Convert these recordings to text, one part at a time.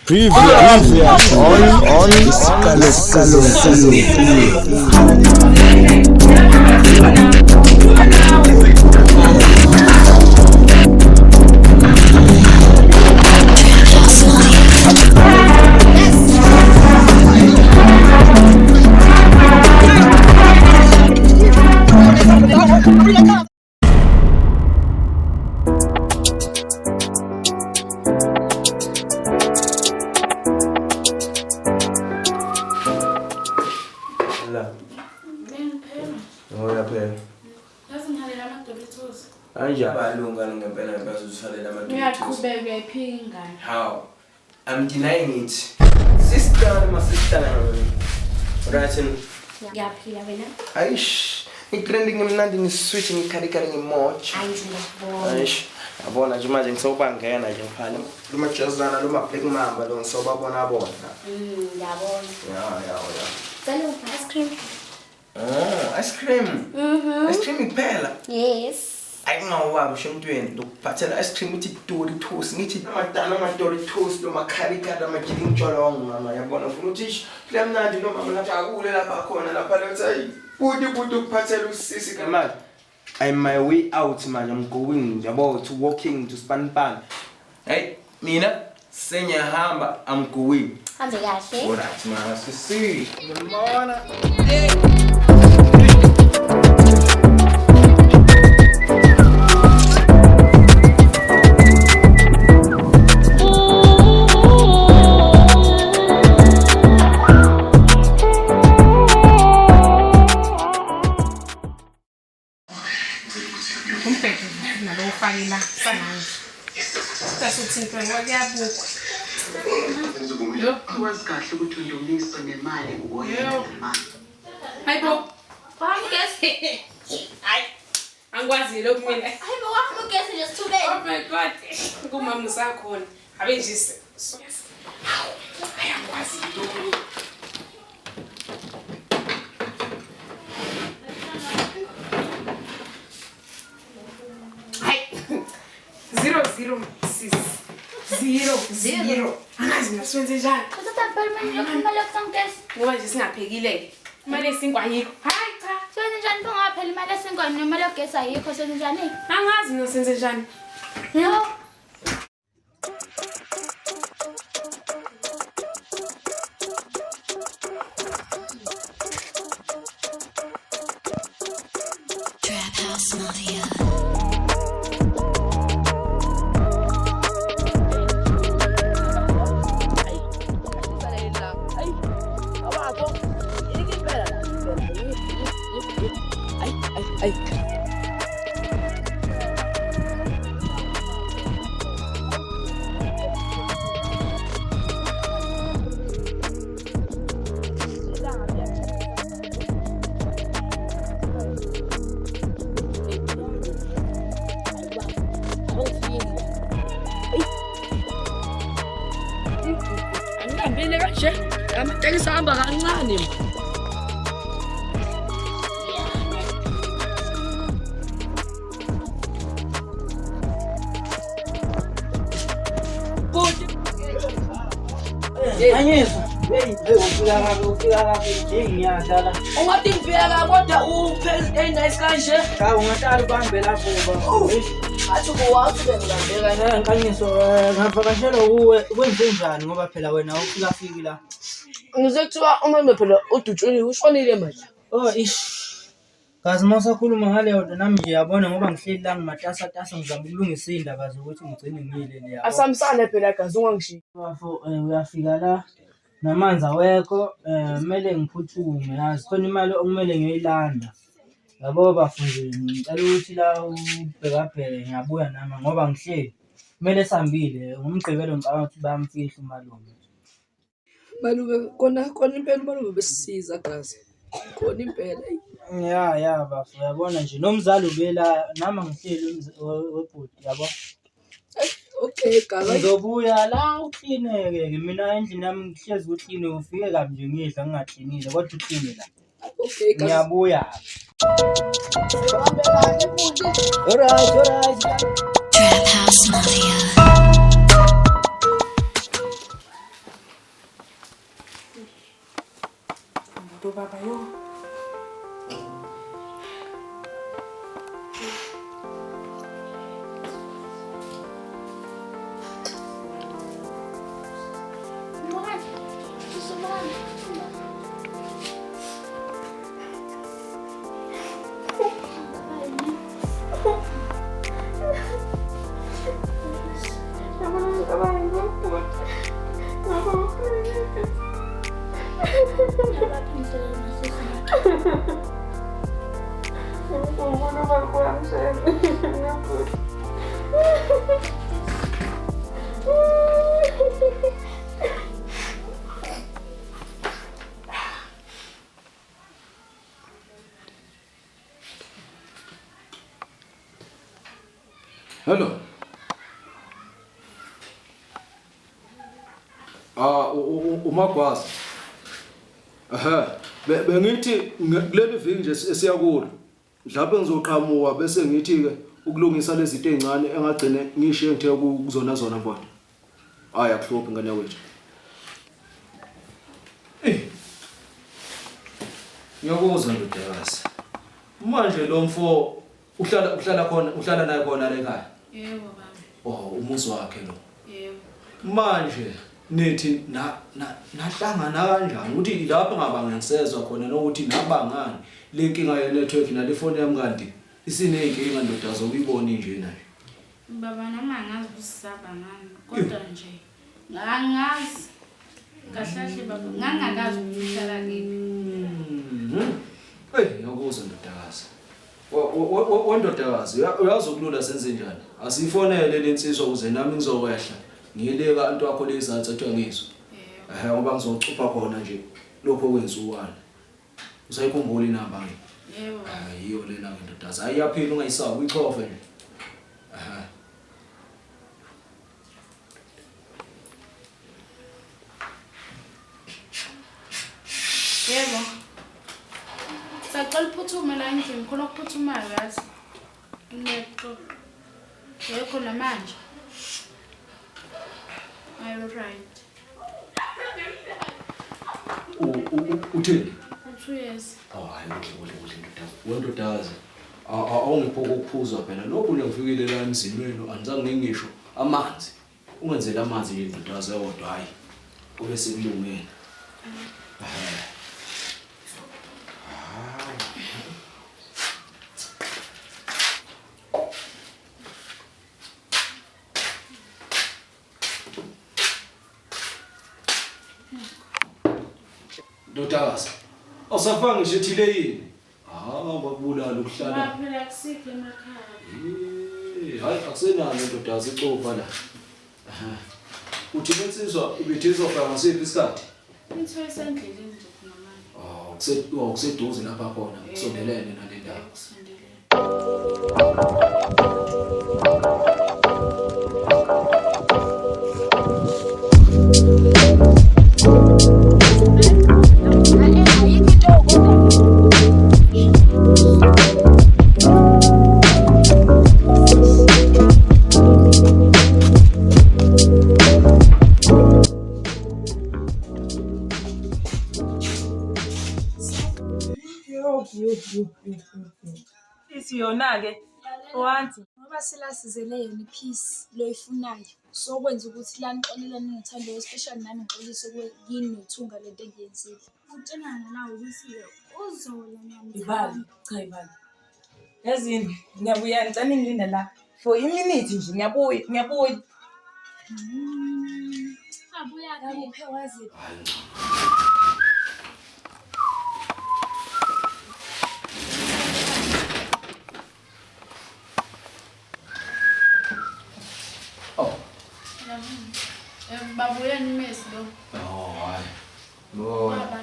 Preview on Scalo. How? I'm denying it. Sister, my sister. Right? Yeah, Aish. Trending him not in switching carrying much. Aish. Abona jumaje ngisoba ngena nje ngiphala. Luma chazana luma big mamba lo ngisoba bona bona. Ngiyabona. Yeah. Salo ice cream. Oh, ice cream. Ice cream iphela. Yes. Ayingawa mshintweni lokuphathela ice cream uthi Doritos ngithi amadala Doritos lo makharika la majini njolong mama yabona ufuna uthi lemnandi lo mama lapha akule lapha khona lapha lethi buti ukuphathela usisi ngemali. I'm my way out manje I'm going yabo to walking to Spanpan. Hey mina senyahamba I'm going. Hambe kahle. Alright mama sisi ngimona. Wazi kahle ukuthi undomiso nemali uboyela imali. Hayibo. Wangese. Hayi. Angikwazi lokhu mina. Hayibo wafuna ugesi nje sithubeni. Oh my god. Kumama usakhona. Abe nje. Hayi angikwazi lokhu. Hayi. 006 angazi nasiwenze njani Kuthatha impela imali yokusankesi. ngoba nje singaphekile imali esinkwa ayikho hayi cha Senze njani bongaphela imali esinkwa nemali yogesi ayikho senze njani? angazi nosenze njani Yo. Trap House Mafia. Angihambile kanje amatekisi ahamba kancane Anyiswa. Ufika kabi nje ngiyadlala. ungathi ngifika kodwa uphezulu nice kanje Cha ungahlala ubambe lapho ngoba. athi kuwathi bengilambeka Nkanyiswa ngavakashela kuwe kwenze njani ngoba phela wena ufika la. ngizekuthiwa uma phela udutshuni ushonile manje Oh ish. Kazi masakhuluma ngale nto nami nje yabona ngoba ngihleli la ngimatasa ngizama ukulungisa indaba zokuthi ngigcine ngile le yabo. asamsane phela gazi ungangishiya Bafo uyafika la namanzi awekho kumele ngiphuthume yazi khona imali okumele ngiyilanda. Yabo bafundini ngicela ukuthi la ubhekabheke ngiyabuya nama ngoba ngihleli kumele sihambile ngumgqibelo ngicabanga ukuthi bayamfihla umalume. malume kona impela malume besisiza gazi khona impela Ya bafo yabona nje nomzali ubela nama ngihleli webhodi yabo. okay gazi Ngizobuya la uklineke mina endlini yami ngihlezi ukline ufike kabi nje ngidla ngingaklinile kodwa ukline la. okay gazi Ngiyabuya. Trap House Mafia. baba yo. Hello. Umagwaza. Bengithi kuleli viki nje esiyakulo. Mhlawumbe ngizoqhamuka bese ngithi ke ukulungisa lezi zinto ezincane engagcine ngishiye ngithe kuzona mfowethu. Hayi akuhluphi ngane wethu. Ngiyakuzwa ndodakazi. Manje lo mfo uhlala naye khona la ekhaya. Yebo baba. Oh, umuzi wakhe lo. Yebo. Manje nithi nahlangana kanjani ukuthi lapha ngaba ngisezwa khona nokuthi nabangani lenkinga ye network nalefoni yami kanti isineyinkinga ndoda zokuyibona nje nayo. Baba noma ngazi usisaba ngani kodwa nje ngangazi kahlahle baba ngangakazi ukuhlala kini. Ngiyakuzwa ndodakazi. Wendodakazi uyazi ukulula senze njani? Asifonele lensizwa ukuze nami ngizokwehla. Ngiyeleka into yakho lezathu athi ngizwe. Ngoba ngizocupha khona nje lokho kwenziwana. Usayikhumbula inamba nje? Yebo. Yiyo lena ndodazi. Ayiyaphila ungayisabi uyichofe nje. Yebo. Sacela uphuthume la endlini khona ukuphuthumayo yazi. Ngiyaqo. Yekho namanje. Are you right? Uthini? 2 years. Hayi ndodazi. Awungipho ukuphuzwa phela lokhu ngiyafikile la emzimweni anizange ngisho amanzi. Ungenzela amanzi nje ndodazi kodwa hayi. Kube sekulungene. Ndodakazi. Awusafanga ngisho ethile yini? Bakubulala ukuhlala. Phela kusikho emakhaya. Hayi akusenalo ndodakazi ixofa la. Uthi bensizwa ibithizwa faka ngasiphi isikhathi? Into esendleleni nje namanje. Kuseduze lapha khona kusondelene nale ndawo. Isiyona ke owanti Ngoba silasizele yona ipeace loyifunayo. So kwenza ukuthi la nixolela ningothando especially nami ngixolise kuyini nothunga lento engiyenzile. Utshengana nawe ukuthi uzola ibali cha ibali. Yazini ngiyabuya ngicela ngilinda la for iminute nje ngiyabuya. Abuya ke wazi. Babuya nimesi lo. Hayi. Baba.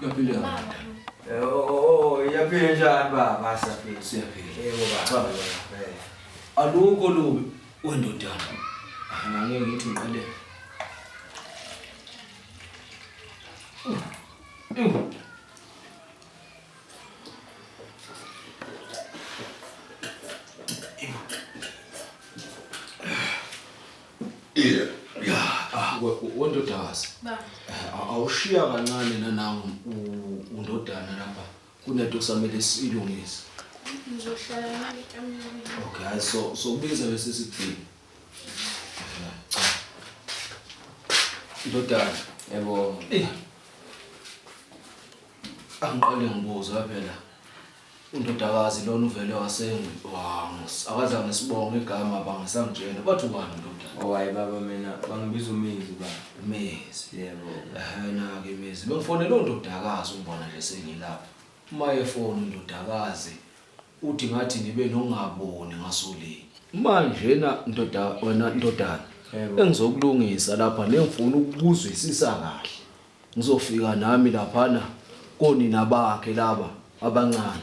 Yaphila. Yaphila njani baba saphila? Siyaphila. Yebo baba. Alukho lubi wendodana. Ngeke ngithi ngiqale. Wondodakazi. Awushiya kancane nanami undodana lapha. Kunento kusamele silungise. Ngizohlala nalekamelweni. Okay, so kubiza bese sikufika. Ndodana, Yebo. Angiqale ngibuza phela. Undodakazi lona uvele akazange sibonge igama bangasangitshela. Bathi ubani ndodana? Owaye baba mina bangibiza uMizi baba. Mezi. Yebo. Na ke Mezi. Bengifonela undodakazi ungibona nje sengilapha. Uma efona undodakazi uthi ngathi nibe nongaboni ngasolini. Manje wena ndodana engizokulungisa lapha nengifuna ukuzwisisa kahle. Ngizofika nami laphana konina bakhe laba abancane.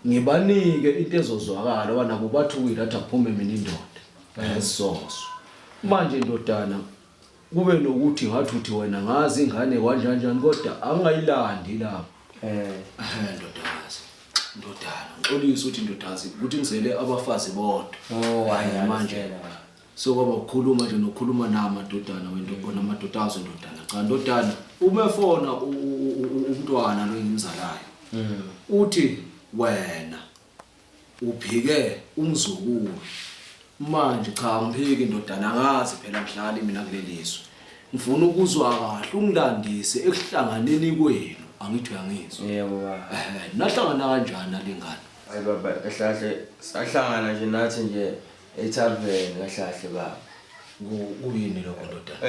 Ngibanike into ezozwakala wanabo bathukile athi aphume mina indoda. Esoso. Manje ndodana kube nokuthi ngathi uthi wena ngazi ingane kanjani kodwa angayilandi lapha. Ndodakazi. Ndodana ngixolisa ukuthi ndodakazi ukuthi ngizele abafazi bodwa. Hayi manje so kwaba ukukhuluma nje nokukhuluma namadodana wendodana amadodazo ndodana. Cha ndodana umefona umntwana lo engimzalayo. Uthi wena uphike umzukulu. Manje cha ngiphike ndodana ngazi phela mhlali mina kulelizwe. Ngifuna ukuzwa kahle ungilandise ekuhlanganeni kwenu. Angithi uyangizwa. Yebo baba. Nahlangana kanjani nalengane? Hayi baba ehlahle sahlangana nje nathi nje eTavern kahlahle baba. Kuyini lokho ndodana?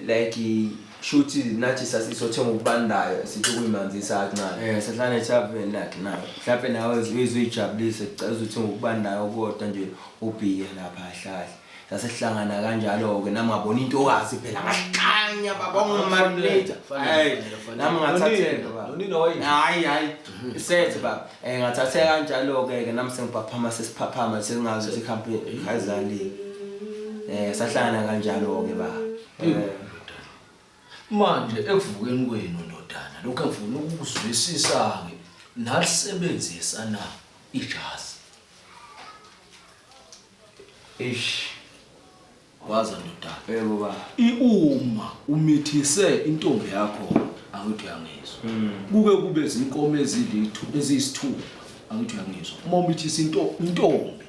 Like shuthi nathi sasisothenga ukubandayo sithi kuyimanzisa kancane. Sahlangana eTavern like nayo. Mhlawumbe nawe uzuyijabulise ecela ukuthenga ukubandayo kodwa nje ubhiye lapha ahlahle. Sasihlangana kanjalo ke namabona into okazi phela ngasikhanya baba ngomanilator. Hayi nami ngathatheka baba. Nonina wayini? Hayi isethe baba. Ngathatheka kanjalo ke nami sengiphaphama sesiphaphama sengazi ukuthi ikhampi khazali. Sahlangana kanjalo ke baba. Manje ekuvukeni kwenu ndodana lokho ngifuna ukuzwisisa ke nalisebenzisa na ijazi. Waza ndodana. Yebo baba. Uma umithise intombi yakho angithi uyangizwa. Kuke kube zinkomo ezilithu eziyisithupha angithi uyangizwa. Uma umithise intombi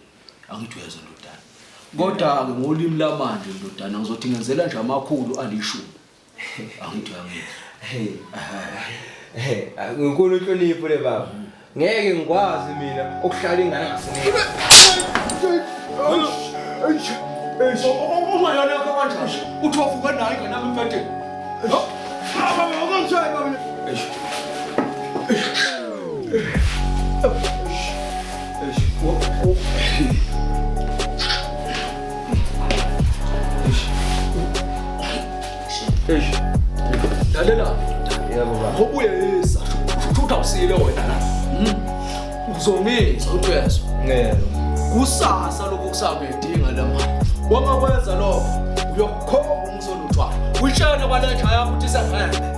angithi uyazwa ndodana. Kodwa ke ngolimi lamanje ndodana ngizothi ngenzela nje amakhulu alishumi. Angithi uyangizwa. Nginkulu inhlonipho le baba. Ngeke ngikwazi mina ukuhlala ingane ngasinike. Ungayona kanjani? Uthi wavuka nayo ingane nami empedeni. Baba ngangishaya baba. Lalela. Yebo baba. Ngobuyesa. Uthatha usile wena la. Uzongizwa uthi uyezwa. Ngeke. Kusasa lokho kusabedinga lamali. Wangakwenza lokho uyokhomba umsolutwana. Uyitshela kwalenja yakho ukuthi sengene.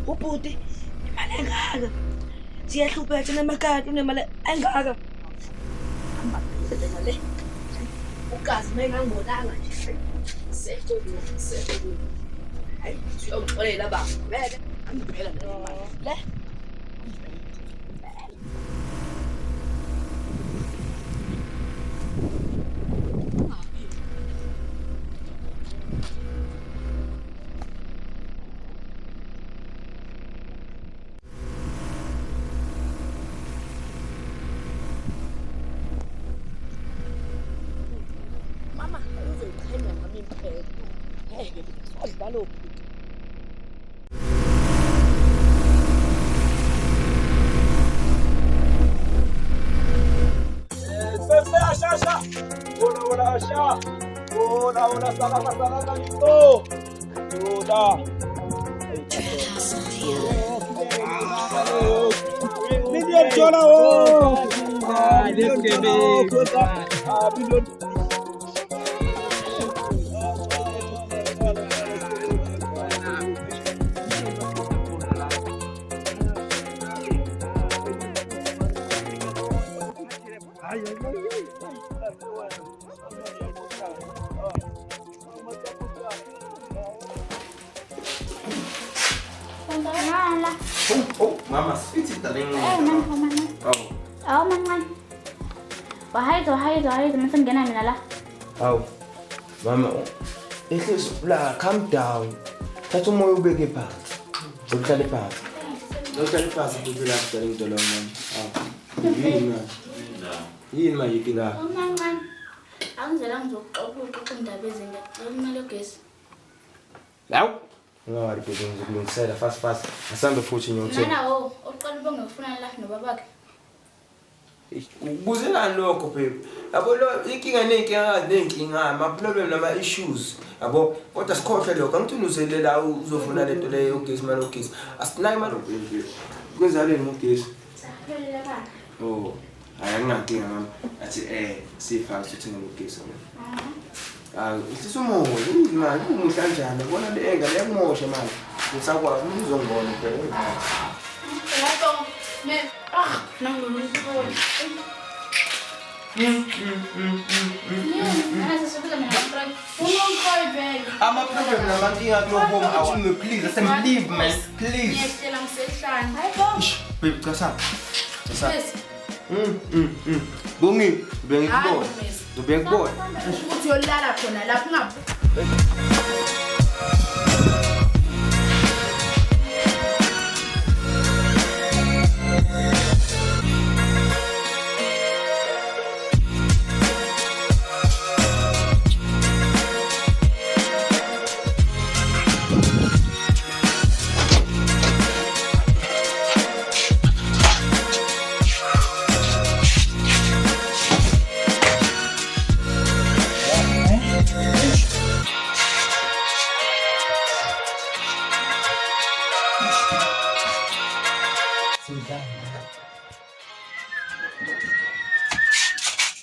Ubuti imali engaka siyahlupha thina emakati unemali engaka le ugazi mengangibonanga nje seto hayi siyoxolela baba vele angibheka le Oh, mama, sweetie darling. Oh, mama. Wahai, masengena mina la. Aw, mama, la, calm down. Thatha umoya ubeke phansi. Uhlale phansi. Uhlale phansi kuphela darling dolong mama. Yini manje inkinga? Oh, mama. Angizela ngizoxoxa indaba ezinga. Kumele ugesi. Law. Ngawari bebe ngizokulungisela fast. Asambe futhi ngiyothela. Nana oqala ubonge ufuna la nobabakhe. Kuzela lokho babe. Yabo lo inkinga nenkinga ama problem nama issues. Yabo kodwa sikhohle lokho angithi uzelela uzofuna lento leyo ugesi manje ugesi. Asinayi manje kwenzaleni ngogesi. Saphelela baba. Oh, ayingakinga mama. Athi sifaka ukuthi ngogesi. Sisumo imali umuhla kanjani ubona le enga leyamosha manje ngisakwazi ukuzongona phela Lapho nangomuntu. Ama problem namankinga kulobomi awumi please asemleave man please. Ngiyacela ngisehlane. Hayibo. Babe cha. Bongi bengikubona. Ngibekubona. Ukuthi yolala khona lapho ngapha.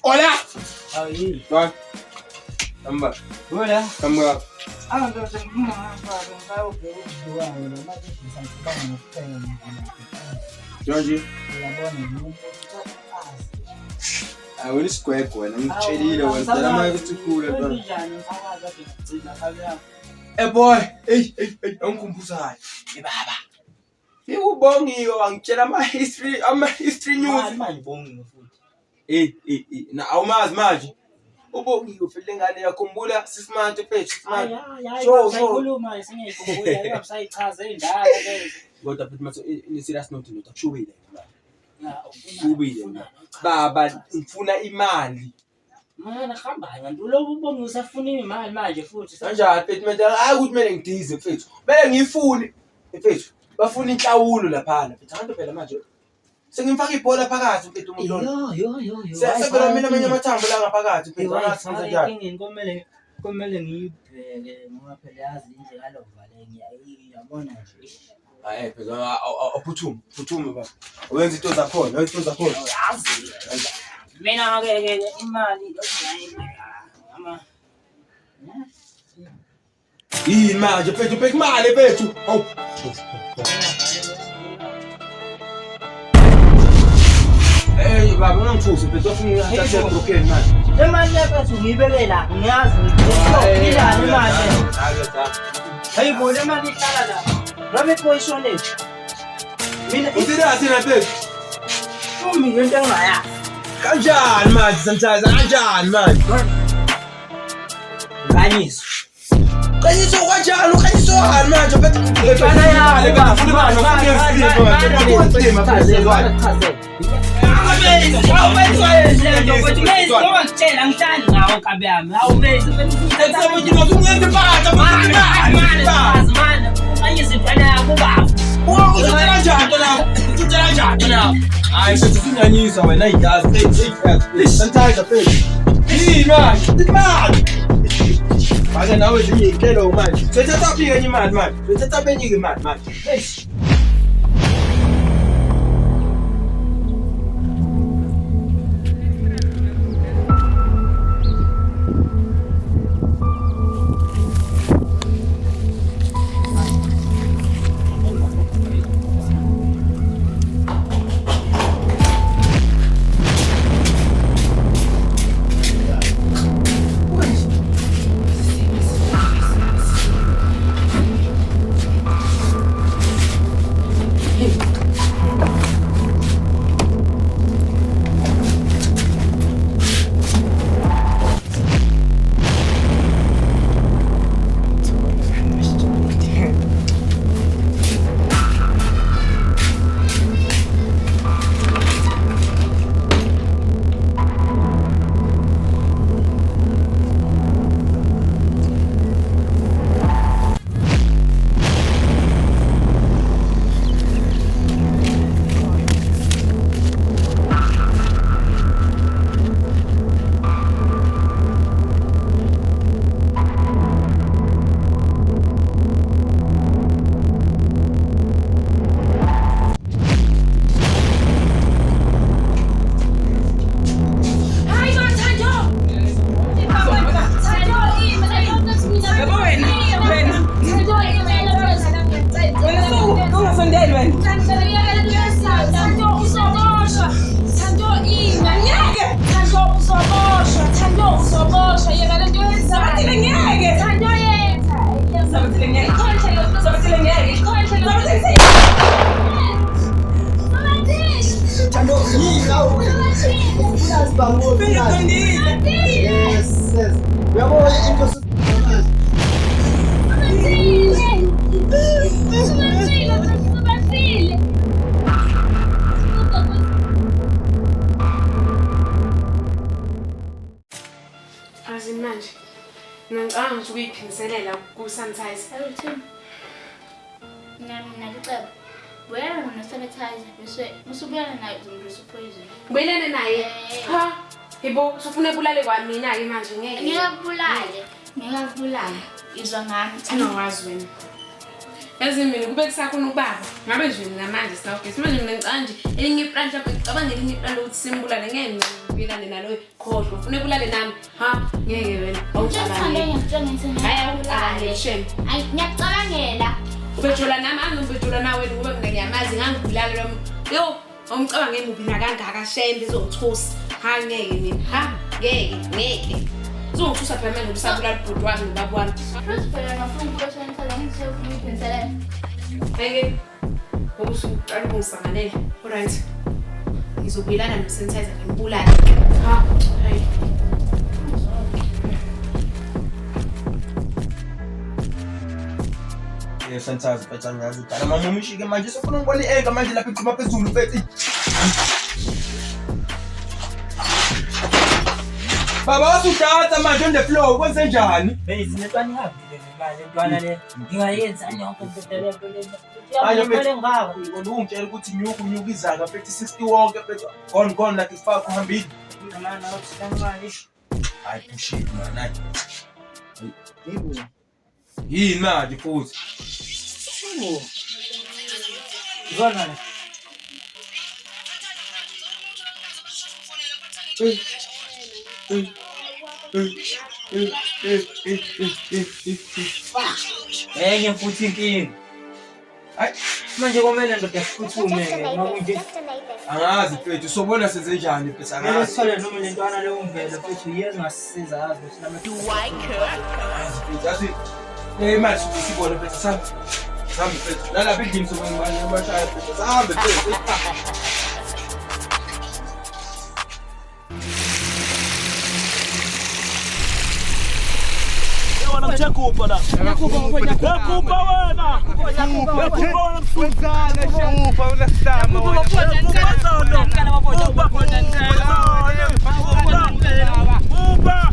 Hola. Aí. Vai. Amba. Olha. Amba. Ndio sasa o Jorge. Awuni sikwekwe wena ngitshelile wena dala manje uthukule bro. Boy, hey, angikhumbuzayo. Baba. Ngikubongiwe wangitshela ama history news. manje bongiwe futhi. Na awumazi manje. Ubongiwe phela ingane yakhumbula sisimanje phethu sisimanje. Khuluma singayikhumbula uyabusayichaza indala lezo. Kodwa futhi mase in serious note ndoda kushubile. Kubile mina. Baba ngifuna imali. Mana hamba ngantu lo ubongiwe usafuna imali manje futhi. Kanjani phethu manje hayi ukuthi kumele ngidize mfethu. Kumele ngiyifune mfethu. Bafuna inhlawulo lapha. Phethu abantu phela manje sengimfaka ibhola phakathi mfethu umuntu lo. Yo. Sesebela mina manje amathambo la ngaphakathi mfethu angasenza njani. Ingini komele ngiyibheke ngoba phela yazi indlela lovale ngiyabona nje. Hayi phela awuphuthuma baba. Wenza into zakhona, Yazi. Mina ke imali ama yini manje phethu ubheka imali phethu. Hawu. Baba ungangithusi phethu ufuna ukuthatha broken manje. imali lapha ngiyibekela ngiyazi ngiyilana imali. Hayibona imali ihlala la. Ngabe position lethu. Mina Usirasina phethu. umi into engayazi. Kanjani manje sometimes kanjani manje? Kanyiso. Kanyiso kanjani ukhanyiso hani manje phethu? Ngifana yayo baba. Hayi sesinyanyisa wena iyazi sometimes phethu. Yini manje? Imali. manje nawe ezinye iy'nhlelo manje. Soyithatha phi enye imali manje? Soyithatha phi enye imali manje? Eish. Manje ngicabanga ukuthi ukuyiphindiselela ku-sanitizer. Ngicela buyela no-sanitizer bese usubuyela naye uzongilisa upoison. Ubuyelene naye? Ha? Yebo, usufuna ebulale kwamina-ke manje ngeke. Ngiyakubulala. Izwa ngami. Ungawazi wena. Yazi mina kube kusakhona ubaba. Ngabe nje namanje sinawugesi. Manje mina ngicabanga nje elinye iplan mhlawumbe ngicabanga elinye iplan lokuthi simbulale ngeke ngibuyelane nalo khohlwa. Ufuna ebulale nami? Ha? Ngeke wena. Awucabangeli. Hayi awucabangeli shem. Hayi ngiyacabangela. Ubethula nami angibethula nawe ngoba mina ngiyamazi ngangibulala lo. Yo, awumcabangeli ubina kangaka shem bizongithusa. Ha ngeke mina. Ha? Ngeke. Uzongithusa phela manje ubusabulala ubhuti wami nobaba wami. Futhi phela ngafuna ukusenza ngizofuna ukuphindiselela. Ngeke. Usuqala ungisanganele. Alright. Ngizobuyelana no-sanitizer ngibulale. Ha. Hey. Sanitizer phetha ngiyazi udala mama umishike manje sofuna ngibona i-anchor manje lapha ichuma phezulu mfethu. Baba wasudatha manje on the floor kwenze njani? Beyizinetwani ihambile nemali entwana le. Ngingayenza yonke impetele empeleni. Hayi ngeke ungitshela ukuthi nyuka izaka mfethu 60 wonke mfethu gone like ifaka uhambile. Namana awusilamali. Hayi bullshit man hayi. Yebo. Yini manje futhi? Zona. Enye futhi inkinga. Hayi manje komele ndoda siphuthume makunje. Angazi mfethu sobona senze njani mfethu angazi. Ngeke sithole noma le ntwana le ungivele mfethu yezingasiza yazi ukuthi nami. Yazi imali sibone mfethu sambe mfethu nalapha endlini sobona amashaya mfethu sambe mfethu. Kupa la. Kupa wena. Kupa unasema wewe. Kupa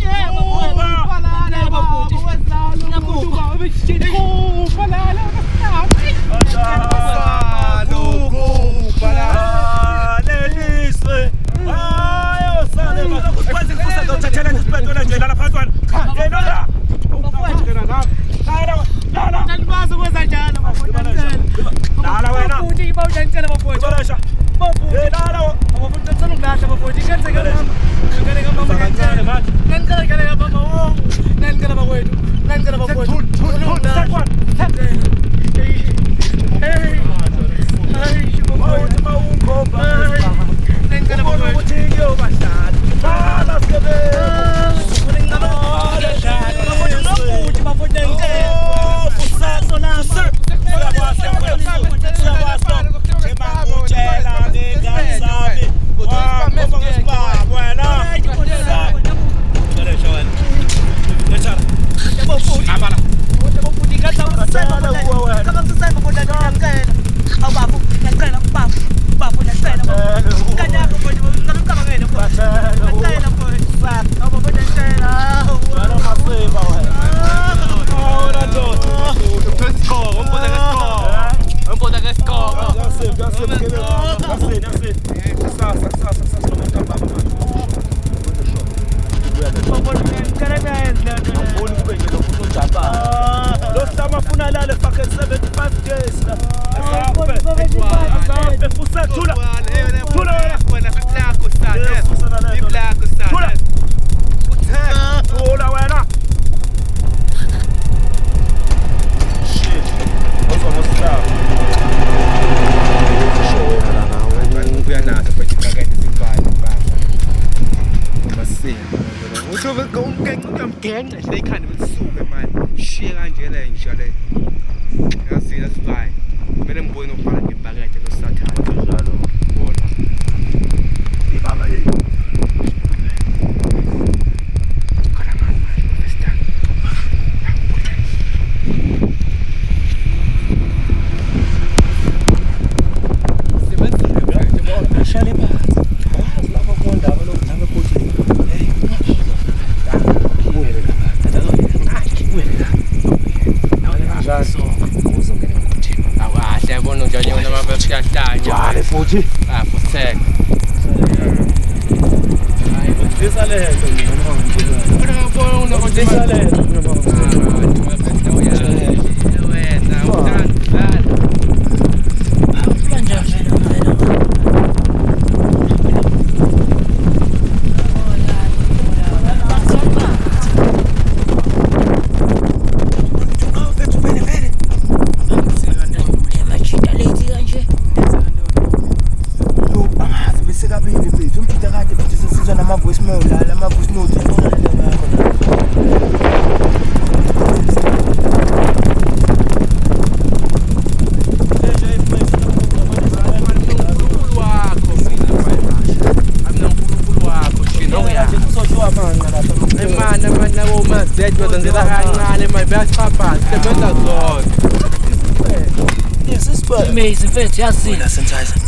Amazing mfethu yazini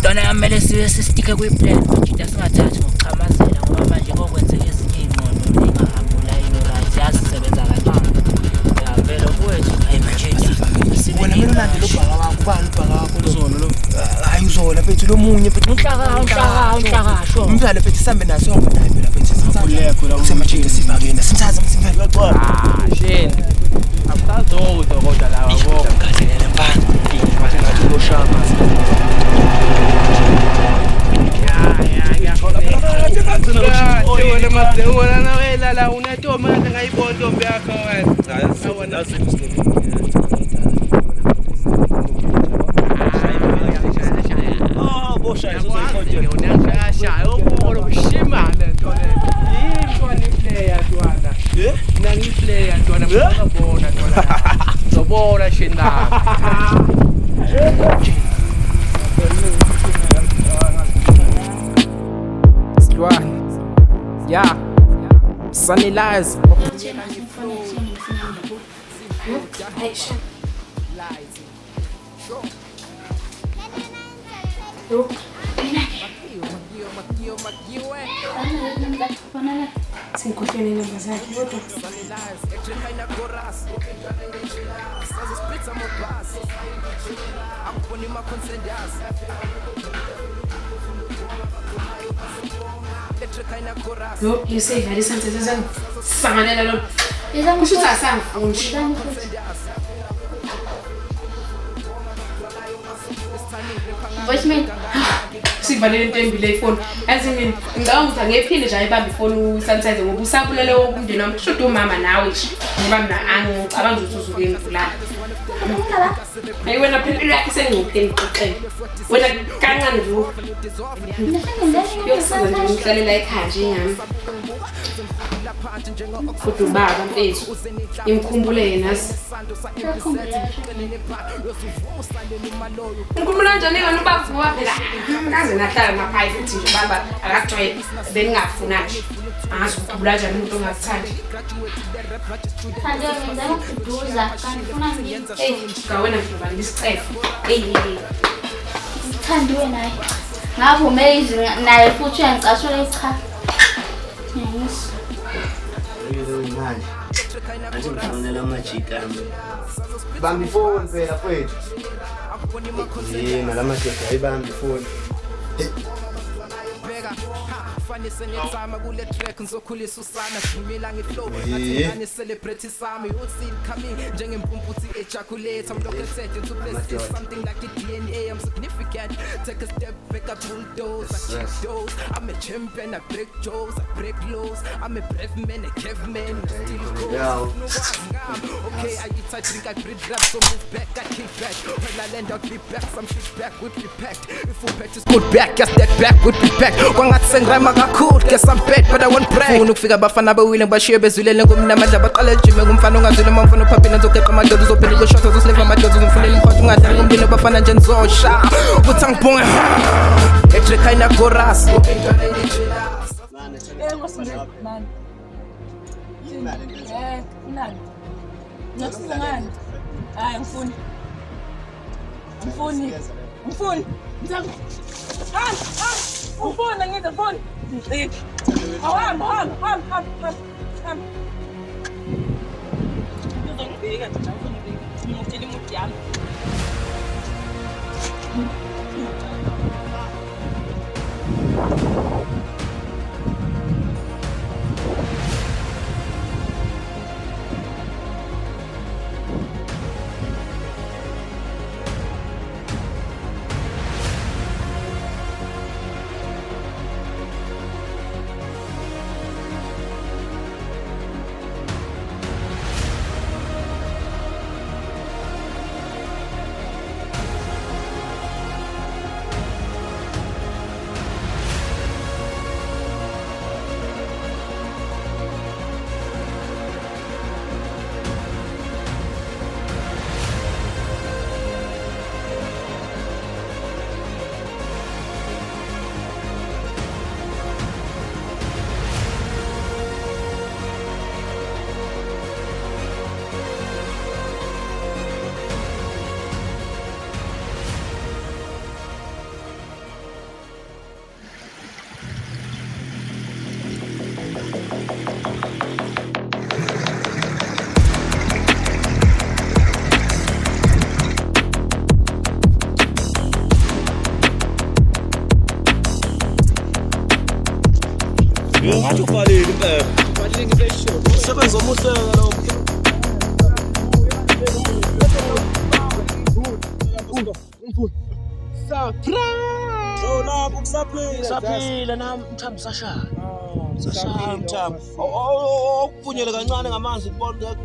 Dona yamele siwe sisitike kwi-plan manje singathathi ngokuchamazela ngoba manje kokwenzeka ezinye iy'ngqondo ingahambula yini right yazisebenza kancane yavele kwethu hayi manje wena mina ulandela ubhaka wakho ubani ubhaka wakho uzona lo hayi uzola mfethu lo munye mfethu unhlaka sho umdlalo mfethu sihambe naso hamba naye phela mfethu usemajini sivakene sithatha msimphela sheni akutazodwa kodwa lawa bo ngazele mfana manje ngathi lo shama wena nawela la unatoma ngayibona ntombi yakho wena Zobora shinda. Yeah. Sunny lies. Sinkohlweni namba zakhe kodwa yo yesave alisenze sanganela lo kusho ukuthi asangifunshi voicemail sivalele into embile ifoni yazi mina ngicabanga ukuthi angephinde nje ayibambe ifoni usanitize ngoba usabulele wonke umndeni wami kusho umama nawe nje ngoba mina angicabanga ukuthi uzuke engivulana ayi wena phela yakhe sengicela ngixoxele wena kancane nje yokusiza nje ngihlalela ekhaya nje ngami futhi ubaba mfethu imkhumbule yena ngikhumbula njani ngani ubaba ngoba phela kaze nahlala ngaphayi futhi nje baba akajwayele beningafuna nje angazi ukukhumbula kanjani umuntu ongathandi Thando ngenzela ukuduza kanti ufuna ngawena ngizoba ngisicefo Thandiwe naye ngabe umezwe naye futhi uyangicashula cha Yes manje athi ngifanele amajika bambi phone phela kwethu nalamadoda ayibambi phone fanise nethama kule track ngizokhulisa usana simila ngiflow ngathi celebrate sami uthi coming njengempumputhi ejaculate I'm located to place something like the DNA I'm significant take a step back up bulldoze I kick those I'm a champion I break jaws I break laws I'm a brave man a caveman still go okay I eat I drink I breathe rap so move back I kick back when I land I'll be back some shit back with me packed if we back just put back just that back with me back kwangathi sengrama kakhulu guess I'm bad but I won't pray ufuna ukufika abafana bewile bashiye bezwilele ngomnamandla baqala ejime kumfana ongazile mamfana uphaphina ngizogeqa amadoda uzophela uzoshotha uzoslefa amadoda uzomfunela imkhotha ungadlali ngomndeni obafana nje nizosha ukuthi angibhonge etrekaina chorus Ufuna ngithi ufuna hamba ngizongibika nje ngizongitshela imudi yami Ngathi uvalile impela. Kufanele ngibe sure. Umsebenzi omuhle lo. Saphila nami mthambi sashaya. Sashaya mthambi. Okupunyele kancane ngamanzi ubona ngeke.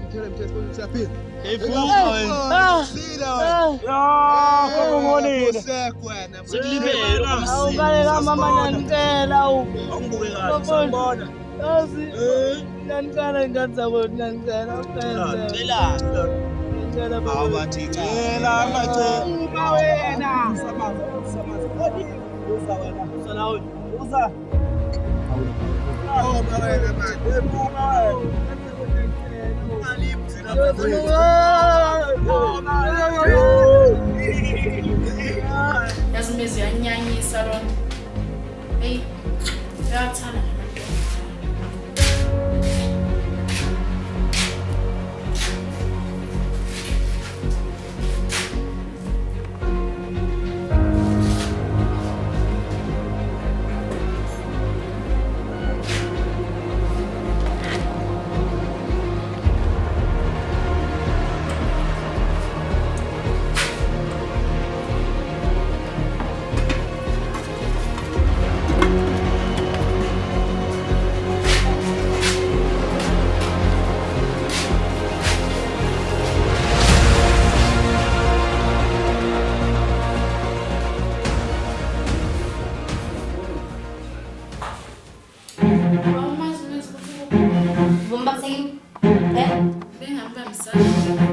Ngithele mthetho siyaphila. Evuka wena. Ya, kokungonile. Sekulibele awukalela mama nanicela awungibuke kahle sawubona. Yazi nanicela ingane zabo nanicela Cela. Ngicela baba. Awathi cela amacela. Wena. Uza wena. Uza nawe. Uza. Oh mara mama. Yazi mezi yanyanyisa lo. Hey. Yathana.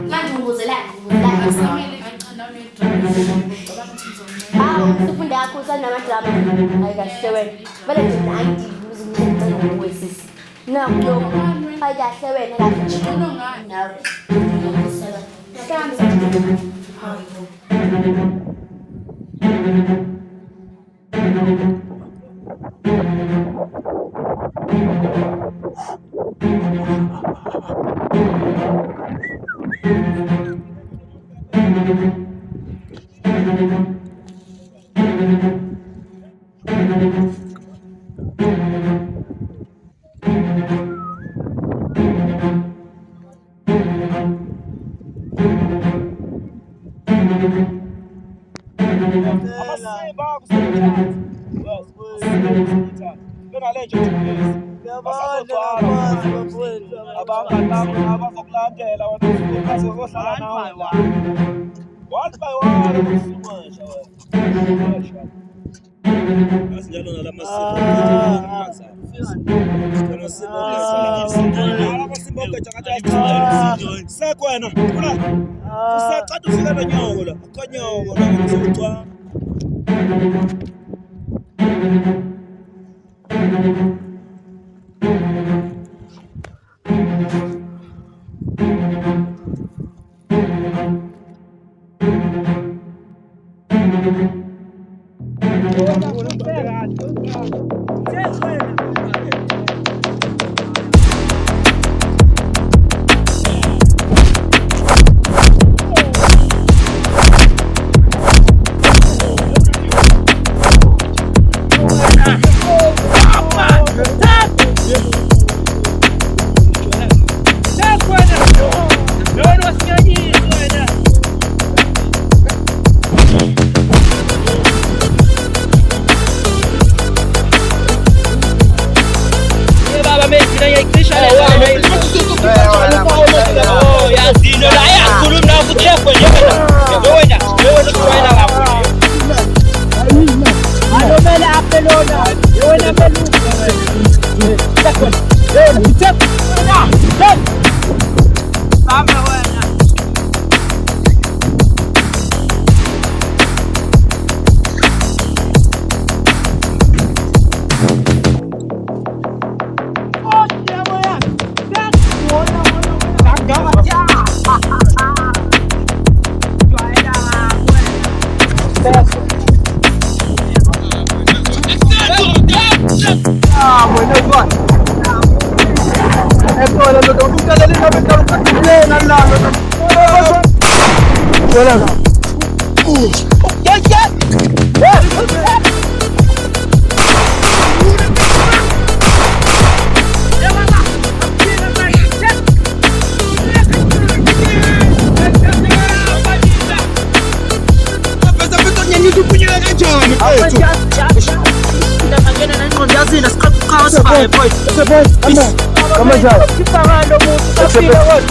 Manje ngibuzelani? Akusamele ngaqala unedrama. Hawu, ufunde yakho usanamadrama. Hayi kahle wena. Vele nje ayidili uzingicela ngokwesisi. Naku lokho. Hayi kahle wena kahle. Shikono ngani? Nawe. Hlanza. Hayibo.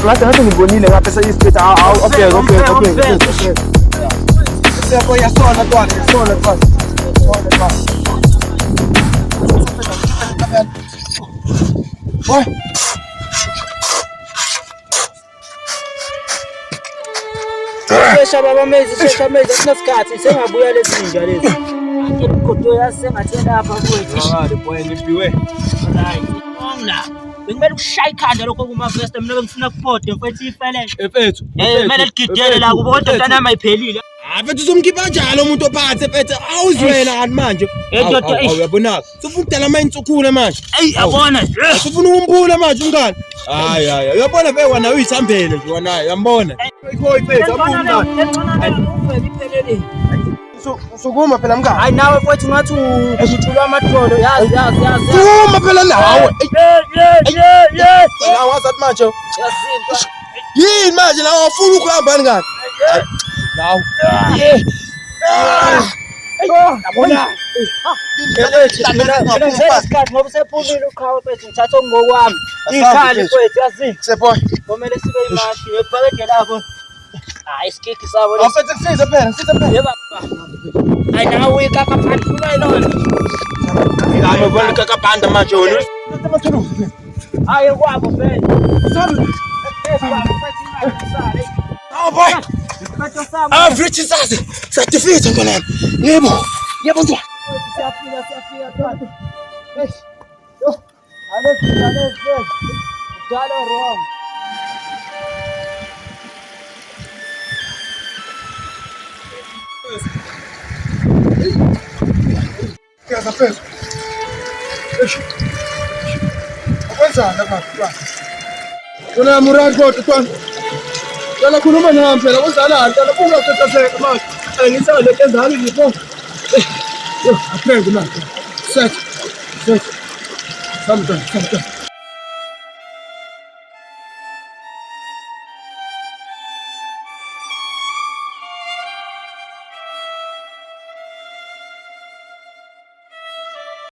Ngathi ngibonile ngapha seyisithi okay. Siyakho yasona twana, yasona twana. Boy. Shesha baba mezi, asinasikhathi sengabuya lezi ninja lezi. Ngikugodo yasengathela lapha kwethu. Hayi boy ngipiwe. Hayi. Ngona. Bengimele ukushaya ikhanda lokho kuma vest mina bengifuna kuphoda mfethu ifele. Efethu. Kumele ligidele la kubo kodwa ntana mayiphelile. Afethu uzomkhipha njalo umuntu ophathe efethu awuzwena kanti manje. Uyabona. Sifuna ukudala amayinsukhule manje. Ey yabona. Sifuna ukumbula manje umngani. Hayi uyabona vele wena uyisambele nje wona uyambona. Ikhoyi efethu aphuma. Sukuma phela mngani. Hayi nawe mfethu ngathi uthulwa amadolo yazi. Sukuma phela nawe. La wasathi manje. Yazinto. Yini manje la wafuna ukuhamba ngani? Nawu. Yabona. Mina ngoba sephumile uqhawe mfethu ngithatha ngokwami. Ikhali mfethu yazi. Seboy. Komele sibe imashi ebhakede lapho. Hayi isikiki sabo lesi. Afethu kusiza phela. Yeba. Hayi nawe ikakapanda kuba ilona. Ngame bona ikakapanda manje wena. Hayi kwabo phela. Sorry. Yes, Oh boy. Average sasa. Certificate ngona yami. Yebo. Yebo ntwana. Siyafika. Eish. Yo. Alex. Dala wrong. Kaya pesa. Eish. Kwanza ndakafika. Kuna muradi kwa tutwana. Yala khuluma nami phela kuzala ngicela ungakhethaseka manje. Angisale kezani ngipho. Yo, aphengu manje. Set. Something.